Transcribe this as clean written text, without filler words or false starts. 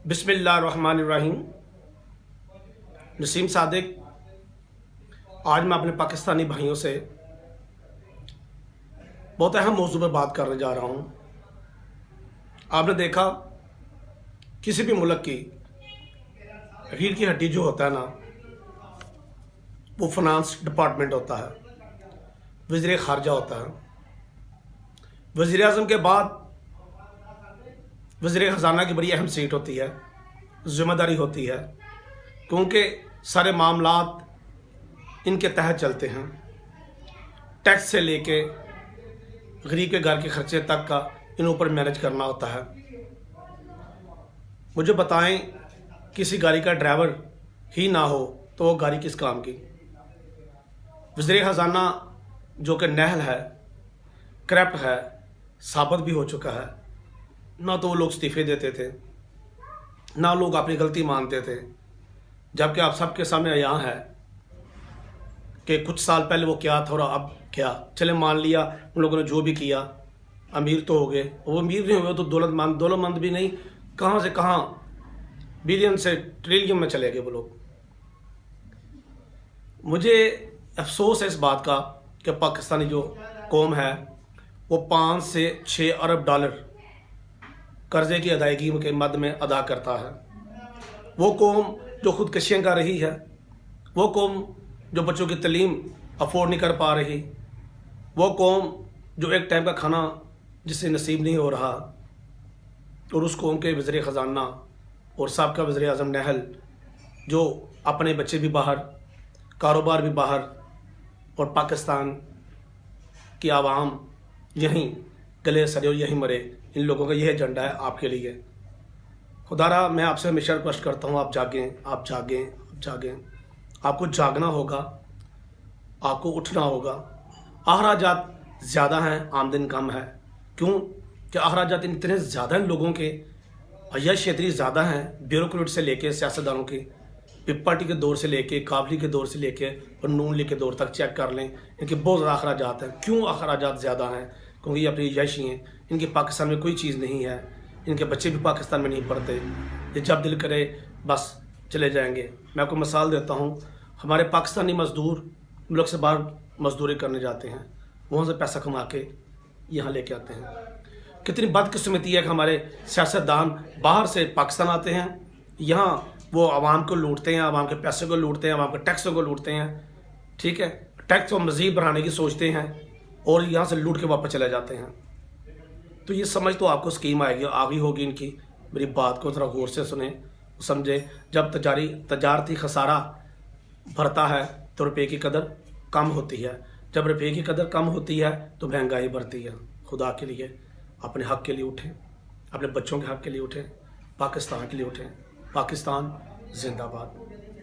बिस्मिल्लाहिर्रहमानिर्रहीम। नसीम सादिक। आज मैं अपने पाकिस्तानी भाइयों से बहुत अहम मौजू पर बात करने जा रहा हूँ। आपने देखा किसी भी मुल्क की रीढ़ की हड्डी जो होता है ना, वो फाइनेंस डिपार्टमेंट होता है, वज़ीर ख़ारजा होता है। वज़ीर आज़म के बाद वज़ीर ख़ज़ाना की बड़ी अहम सीट होती है, ज़िम्मेदारी होती है, क्योंकि सारे मामलात इनके तहत चलते हैं। टैक्स से लेके गरीब के घर के खर्चे तक का इन ऊपर मैनेज करना होता है। मुझे बताएं, किसी गाड़ी का ड्राइवर ही ना हो तो वो गाड़ी किस काम की। वज़ीर ख़ज़ाना जो कि नहल है, करप्ट है, साबित भी हो चुका है। ना तो वो लोग इस्तीफे देते थे, ना लोग अपनी गलती मानते थे, जबकि आप सबके सामने यहाँ है कि कुछ साल पहले वो क्या था और अब क्या। चले मान लिया उन लोगों ने जो भी किया, अमीर तो हो गए, वो अमीर नहीं हुए तो दौलतमंद भी नहीं, कहाँ से कहाँ बिलियन से ट्रिलियन में चले गए वो लोग। मुझे अफसोस है इस बात का कि पाकिस्तानी जो कौम है वो 5 से 6 अरब डॉलर कर्जे की अदायगी के मद में अदा करता है। वो कौम जो खुदकशियाँ कर रही है, वो कौम जो बच्चों की तालीम अफोर्ड नहीं कर पा रही, वो कौम जो एक टाइम का खाना जिसे नसीब नहीं हो रहा, और उस कौम के वज़ीर ख़ज़ाना और साबका वज़ीर आज़म नहल जो अपने बच्चे भी बाहर, कारोबार भी बाहर, और पाकिस्तान की आवाम यहीं गले सड़े और यहीं मरे, इन लोगों का यह एजेंडा है आपके लिए। खुदारा मैं आपसे हमेशा रिक्वेस्ट करता हूँ, आप जागें, आप जागें, आप जागें। आपको जागना होगा, आपको उठना होगा। अखराजात ज़्यादा हैं, आमदन कम है। क्यों कि अखराजात इतने ज़्यादा हैं लोगों के, अय्याश क्षेत्रीय ज़्यादा हैं, ब्यूरोक्रेट से लेके सियासतदानों के, पिपटी के दौर से लेके, काबली के दौर से लेके और नून लीग के दौर तक चेक कर लें, इनके बहुत ज़्यादा अखराजात हैं। क्यों अखराजात ज़्यादा हैं? क्योंकि ये अपनी यशी हैं, इनकी पाकिस्तान में कोई चीज़ नहीं है, इनके बच्चे भी पाकिस्तान में नहीं पढ़ते, ये जब दिल करे बस चले जाएंगे। मैं आपको मिसाल देता हूँ, हमारे पाकिस्तानी मज़दूर मुल्क से बाहर मजदूरी करने जाते हैं, वहाँ से पैसा कमा के यहाँ लेके आते हैं। कितनी बदकिस्मती है कि हमारे सियासतदान बाहर से पाकिस्तान आते हैं, यहाँ वो आवाम को लूटते हैं, आवाम के पैसे को लूटते हैं, आवाम के टैक्सों को लूटते हैं। ठीक है, टैक्स को मज़ीद बढ़ाने की सोचते हैं और यहाँ से लूट के वापस चले जाते हैं। तो ये समझ तो आपको स्कीम आएगी, आ गई होगी इनकी। मेरी बात को ज़रा गौर से सुने, समझे। जब तजारती खसारा भरता है तो रुपये की कदर कम होती है, जब रुपये की कदर कम होती है तो महंगाई बढ़ती है। खुदा के लिए अपने हक़ के लिए उठें, अपने बच्चों के हक़ के लिए उठें, पाकिस्तान के लिए उठें। पाकिस्तान जिंदाबाद।